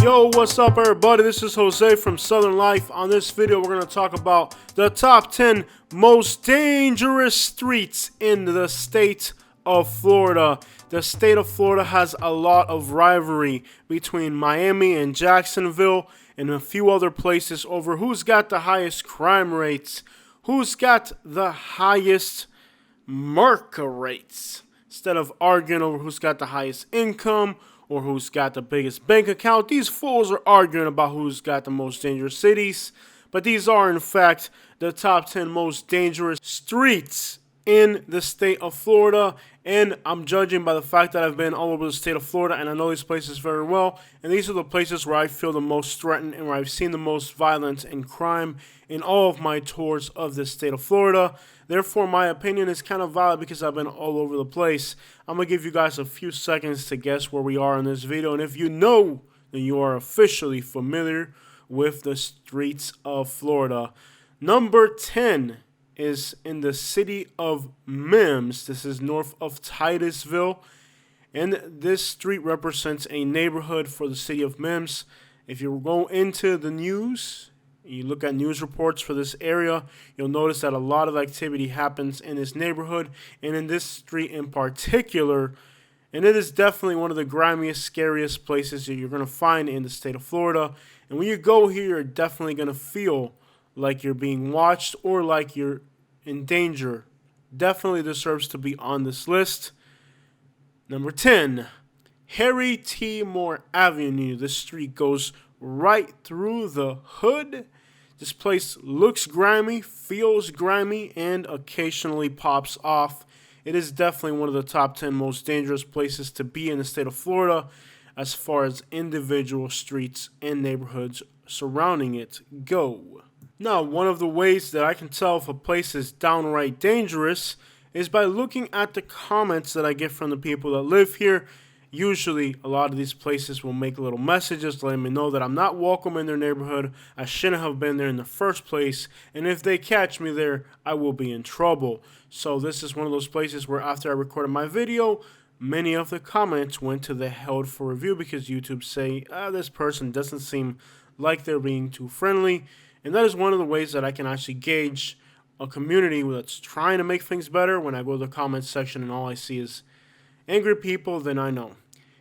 Yo, what's up everybody? This is Jose from Southern Life. On this video, we're going to talk about the top 10 most dangerous streets in the state of Florida. The state of Florida has a lot of rivalry between Miami and Jacksonville and a few other places over who's got the highest crime rates, who's got the highest murder rates. Instead of arguing over who's got the highest income or who's got the biggest bank account, these fools are arguing about who's got the most dangerous cities. But these are, in fact, the top 10 most dangerous streets in the state of Florida. And I'm judging by the fact that I've been all over the state of Florida and I know these places very well. And these are the places where I feel the most threatened and where I've seen the most violence and crime in all of my tours of the state of Florida. Therefore, my opinion is kind of valid because I've been all over the place. I'm going to give you guys a few seconds to guess where we are in this video. And if you know, then you are officially familiar with the streets of Florida. Number 10 is in the city of Mims. This is north of Titusville. And this street represents a neighborhood for the city of Mims. If you go into the news, you look at news reports for this area, you'll notice that a lot of activity happens in this neighborhood and in this street in particular. And it is definitely one of the grimiest, scariest places that you're going to find in the state of Florida. And when you go here, you're definitely going to feel like you're being watched or like you're in danger. Definitely deserves to be on this list. Number 10, Harry T. Moore Avenue. This street goes right through the hood. This place looks grimy, feels grimy, and occasionally pops off. It is definitely one of the top 10 most dangerous places to be in the state of Florida as far as individual streets and neighborhoods surrounding it go. Now, one of the ways that I can tell if a place is downright dangerous is by looking at the comments that I get from the people that live here. Usually, a lot of these places will make little messages letting me know that I'm not welcome in their neighborhood, I shouldn't have been there in the first place, and if they catch me there, I will be in trouble. So this is one of those places where after I recorded my video, many of the comments went to the held for review because YouTube say, this person doesn't seem like they're being too friendly. And that is one of the ways that I can actually gauge a community that's trying to make things better. When I go to the comments section and all I see is angry people, then I know.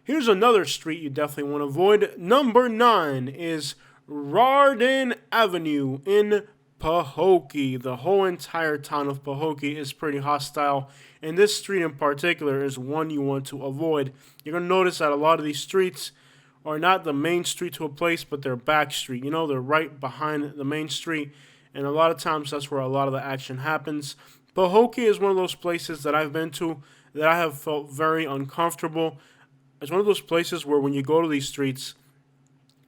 Here's another street you definitely want to avoid. Number 9 is Rden Avenue in Pahokee. The whole entire town of Pahokee is pretty hostile, and this street in particular is one you want to avoid. You're going to notice that a lot of these streets are not the main street to a place, but they're back street. You know, they're right behind the main street, and a lot of times that's where a lot of the action happens. Pahokee is one of those places that I've been to that I have felt very uncomfortable. It's one of those places where when you go to these streets,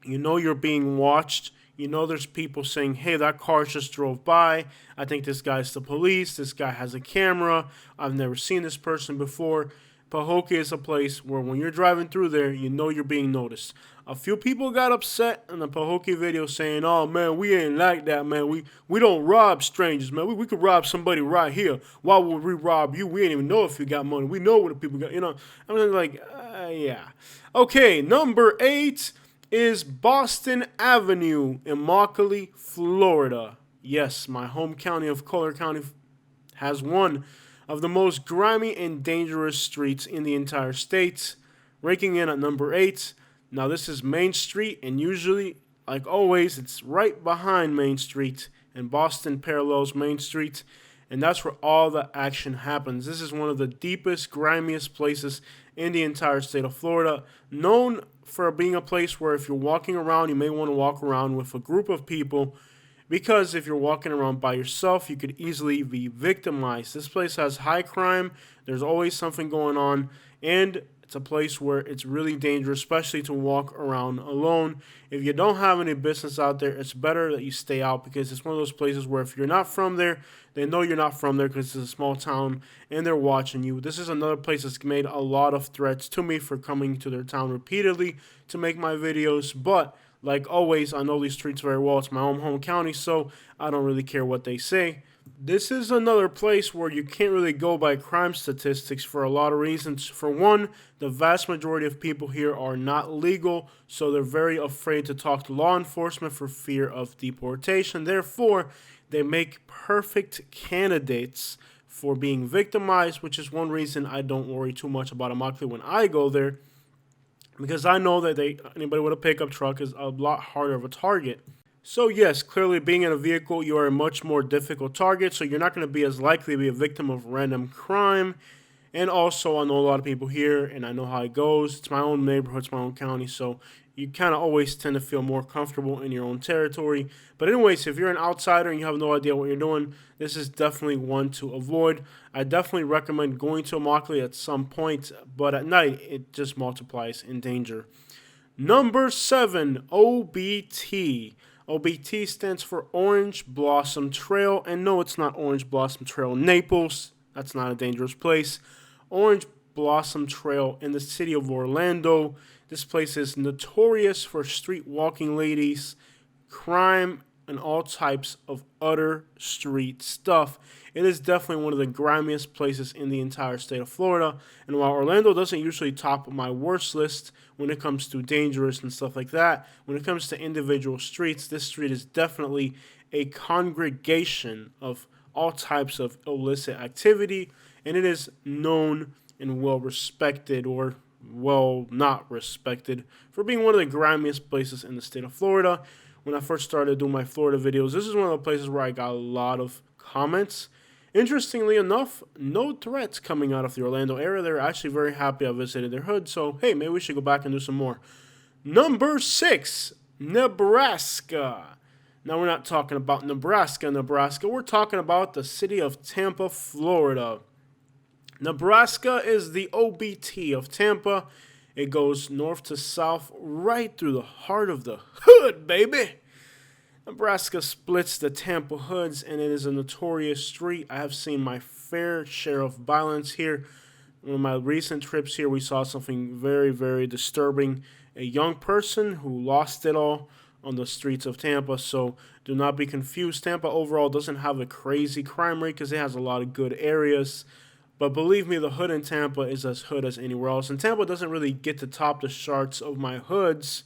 you know you're being watched. You know there's people saying, hey, that car just drove by. I think this guy's the police. This guy has a camera. I've never seen this person before. Pahokee is a place where when you're driving through there, you know you're being noticed. A few people got upset in the Pahokee video saying, oh, man, we ain't like that, man. We don't rob strangers, man. We could rob somebody right here. Why would we rob you? We ain't even know if you got money. We know what the people got, you know. I'm like, yeah. Okay, number 8 is Boston Avenue in Immokalee, Florida. Yes, my home county of Collier County has one of the most grimy and dangerous streets in the entire state, ranking in at number 8. Now, this is Main Street, and usually, like always, it's right behind Main Street, and Boston parallels Main Street, and that's where all the action happens. This is one of the deepest, grimiest places in the entire state of Florida, known for being a place where if you're walking around, you may want to walk around with a group of people, because if you're walking around by yourself, you could easily be victimized. This place has high crime. There's always something going on. And it's a place where it's really dangerous, especially to walk around alone. If you don't have any business out there, it's better that you stay out because it's one of those places where if you're not from there, they know you're not from there because it's a small town and they're watching you. This is another place that's made a lot of threats to me for coming to their town repeatedly to make my videos. But like always, I know these streets very well. It's my own home county, so I don't really care what they say. This is another place where you can't really go by crime statistics for a lot of reasons. For one, the vast majority of people here are not legal, so they're very afraid to talk to law enforcement for fear of deportation. Therefore, they make perfect candidates for being victimized, which is one reason I don't worry too much about Immokalee when I go there, because I know that anybody with a pickup truck is a lot harder of a target. So yes, clearly being in a vehicle, you are a much more difficult target, so you're not going to be as likely to be a victim of random crime. And also, I know a lot of people here, and I know how it goes. It's my own neighborhood, it's my own county, so you kind of always tend to feel more comfortable in your own territory. But anyways, if you're an outsider and you have no idea what you're doing, this is definitely one to avoid. I definitely recommend going to Immokalee at some point, but at night, it just multiplies in danger. Number 7, OBT. OBT stands for Orange Blossom Trail, and no, it's not Orange Blossom Trail in Naples. That's not a dangerous place. Orange Blossom Trail in the city of Orlando. This place is notorious for street walking ladies, crime, and all types of utter street stuff. It is definitely one of the grimiest places in the entire state of Florida. And while Orlando doesn't usually top my worst list when it comes to dangerous and stuff like that, when it comes to individual streets, this street is definitely a congregation of all types of illicit activity. And it is known and well respected, or well not respected, for being one of the grimiest places in the state of Florida. When I first started doing my Florida videos, this is one of the places where I got a lot of comments. Interestingly enough, no threats coming out of the Orlando area. They're actually very happy I visited their hood, so hey, maybe we should go back and do some more. Number 6, Nebraska. Now, we're not talking about Nebraska. We're talking about the city of Tampa, Florida. Nebraska is the OBT of Tampa. It goes north to south right through the heart of the hood, baby. Nebraska splits the Tampa hoods, and it is a notorious street. I have seen my fair share of violence here. One of my recent trips here, we saw something very, very disturbing. A young person who lost it all on the streets of Tampa, so do not be confused. Tampa overall doesn't have a crazy crime rate because it has a lot of good areas. But believe me, the hood in Tampa is as hood as anywhere else. And Tampa doesn't really get to top the charts of my hoods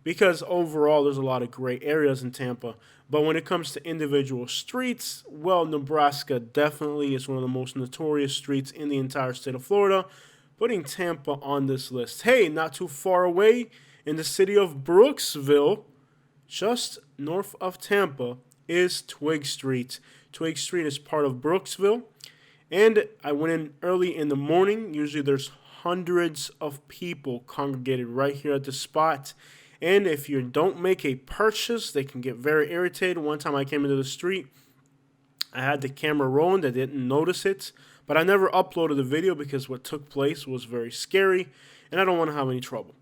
because overall there's a lot of great areas in Tampa. But when it comes to individual streets, well, Nebraska definitely is one of the most notorious streets in the entire state of Florida, putting Tampa on this list. Hey, not too far away in the city of Brooksville, just north of Tampa, is Twig Street. Twig Street is part of Brooksville. And I went in early in the morning. Usually there's hundreds of people congregated right here at the spot. And if you don't make a purchase, they can get very irritated. One time I came into the street, I had the camera rolling. They didn't notice it. But I never uploaded the video because what took place was very scary. And I don't want to have any trouble.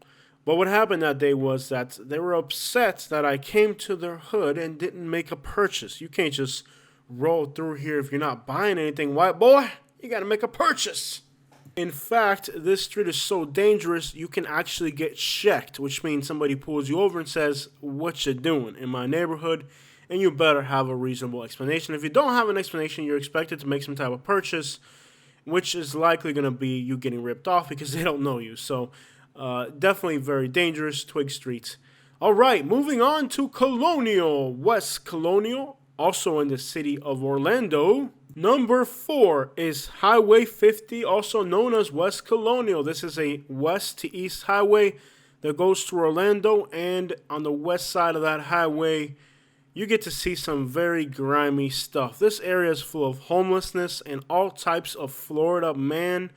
But what happened that day was that they were upset that I came to their hood and didn't make a purchase. You can't just roll through here if you're not buying anything, white boy. You got to make a purchase. In fact, this street is so dangerous, you can actually get checked, which means somebody pulls you over and says, what you doing in my neighborhood? And you better have a reasonable explanation. If you don't have an explanation, you're expected to make some type of purchase, which is likely going to be you getting ripped off because they don't know you. So definitely very dangerous, Twig Street. All right, moving on to Colonial, West Colonial. Also in the city of Orlando. Number 4 is Highway 50, also known as West Colonial. This is a west to east highway that goes through Orlando, and on the west side of that highway, you get to see some very grimy stuff. This area is full of homelessness and all types of Florida man.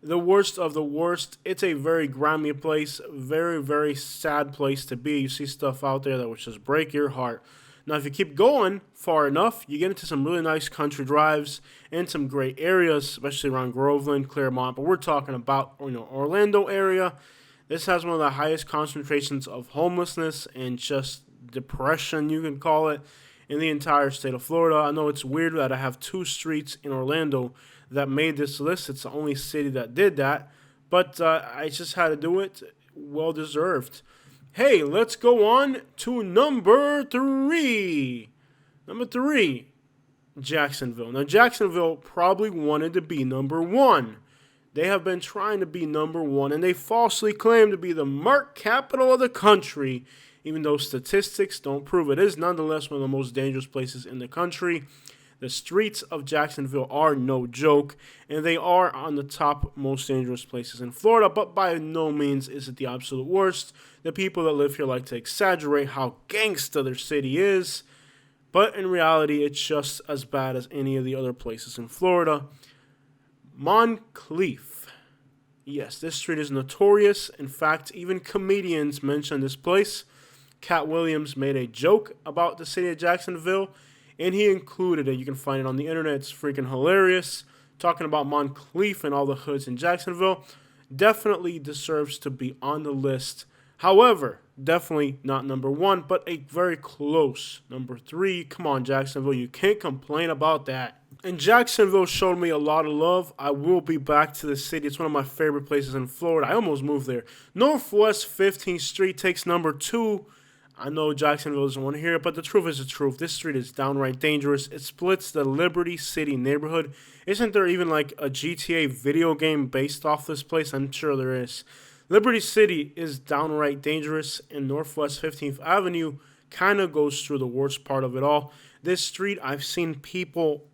The worst of the worst. It's a very grimy place, very, very sad place to be. You see stuff out there that would just break your heart. Now, if you keep going far enough, you get into some really nice country drives and some great areas, especially around Groveland, Claremont. But we're talking about, Orlando area. This has one of the highest concentrations of homelessness and just depression, you can call it, in the entire state of Florida. I know it's weird that I have 2 streets in Orlando that made this list. It's the only city that did that. But I just had to do it. Well deserved. Hey, let's go on to number 3. Number 3. Jacksonville. Now, Jacksonville probably wanted to be number one. They have been trying to be number one, and they falsely claim to be the murk capital of the country, even though statistics don't prove it. It is nonetheless one of the most dangerous places in the country. The streets of Jacksonville are no joke, and they are on the top most dangerous places in Florida, but by no means is it the absolute worst. The people that live here like to exaggerate how gangsta their city is, but in reality, it's just as bad as any of the other places in Florida. Moncrief. Yes, this street is notorious. In fact, even comedians mention this place. Cat Williams made a joke about the city of Jacksonville, and he included it. You can find it on the internet. It's freaking hilarious. Talking about Moncrief and all the hoods in Jacksonville. Definitely deserves to be on the list. However, definitely not number one, but a very close number 3. Come on, Jacksonville. You can't complain about that. And Jacksonville showed me a lot of love. I will be back to the city. It's one of my favorite places in Florida. I almost moved there. Northwest 15th Street takes number 2. I know Jacksonville doesn't want to hear it, but the truth is the truth. This street is downright dangerous. It splits the Liberty City neighborhood. Isn't there even like a GTA video game based off this place? I'm sure there is. Liberty City is downright dangerous, and Northwest 15th Avenue kind of goes through the worst part of it all. This street, I've seen people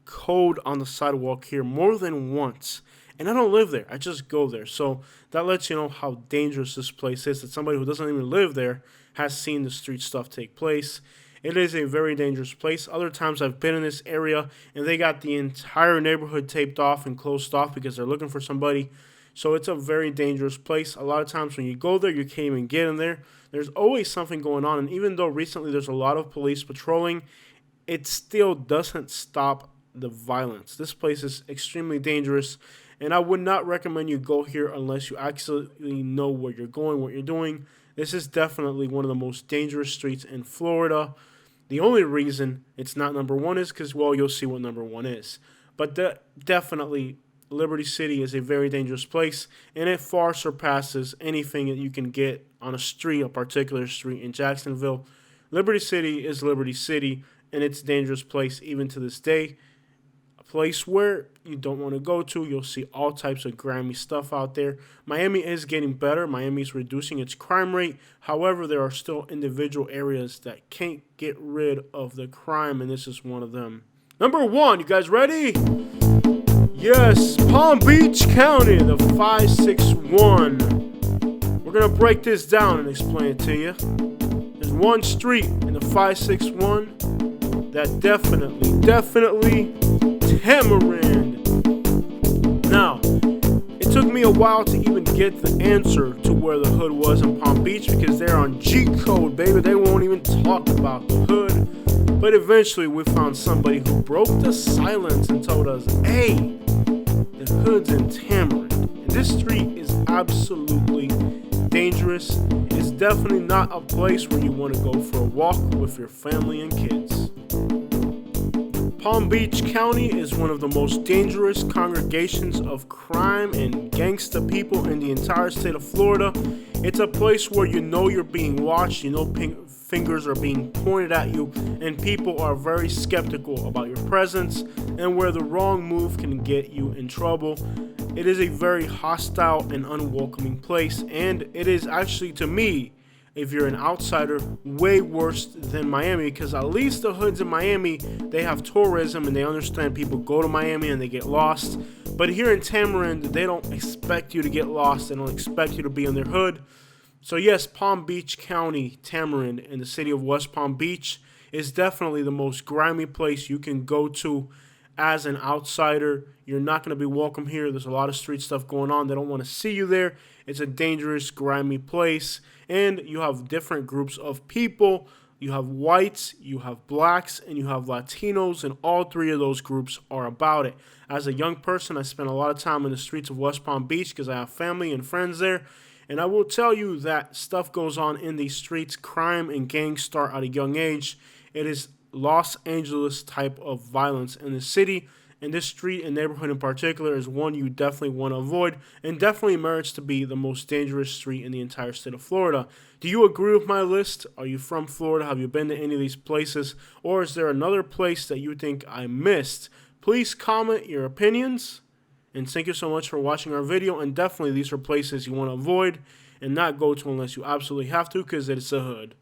code on the sidewalk here more than once, and I don't live there. I just go there. So that lets you know how dangerous this place is, that somebody who doesn't even live there has seen the street stuff take place. It is a very dangerous place. Other times I've been in this area and they got the entire neighborhood taped off and closed off because they're looking for somebody. So it's a very dangerous place. A lot of times when you go there, you can't even get in there. There's always something going on, and even though recently there's a lot of police patrolling, it still doesn't stop the violence. This place is extremely dangerous, and I would not recommend you go here unless you actually know where you're going, what you're doing. This is definitely one of the most dangerous streets in Florida. The only reason it's not number 1 is because, well, you'll see what number 1 is. But definitely, Liberty City is a very dangerous place, and it far surpasses anything that you can get on a particular street in Jacksonville. Liberty City is Liberty City, and it's a dangerous place even to this day. Place where you don't want to go to. You'll see all types of grimy stuff out there. Miami is getting better. Miami is reducing its crime rate. However, there are still individual areas that can't get rid of the crime, and this is one of them. Number 1, you guys ready? Yes, Palm Beach County, the 561. We're going to break this down and explain it to you. There's one street in the 561 that definitely Tamarind. Now, it took me a while to even get the answer to where the hood was in Palm Beach because they're on G code, baby. They won't even talk about the hood. But eventually we found somebody who broke the silence and told us, hey, the hood's in Tamarind. And this street is absolutely dangerous. It's definitely not a place where you want to go for a walk with your family and kids. Palm Beach County is one of the most dangerous congregations of crime and gangsta people in the entire state of Florida. It's a place where you know you're being watched, you know fingers are being pointed at you, and people are very skeptical about your presence, and where the wrong move can get you in trouble. It is a very hostile and unwelcoming place, and it is actually, to me, if you're an outsider, way worse than Miami, because at least the hoods in Miami, they have tourism and they understand people go to Miami and they get lost. But here in Tamarind, they don't expect you to get lost. They don't expect you to be in their hood. So yes, Palm Beach County, Tamarind, in the city of West Palm Beach is definitely the most grimy place you can go to as an outsider. You're not going to be welcome here. There's a lot of street stuff going on. They don't want to see you there. It's a dangerous, grimy place. And you have different groups of people. You have whites, you have blacks, and you have Latinos, and all 3 of those groups are about it. As a young person, I spent a lot of time in the streets of West Palm Beach because I have family and friends there. And I will tell you that stuff goes on in these streets. Crime and gangs start at a young age. It is Los Angeles type of violence in the city, and this street and neighborhood in particular is one you definitely want to avoid and definitely merits to be the most dangerous street in the entire state of Florida. Do you agree with my list? Are you from Florida? Have you been to any of these places? Or is there another place that you think I missed? Please comment your opinions. And thank you so much for watching our video. And definitely these are places you want to avoid and not go to unless you absolutely have to, because it's a hood.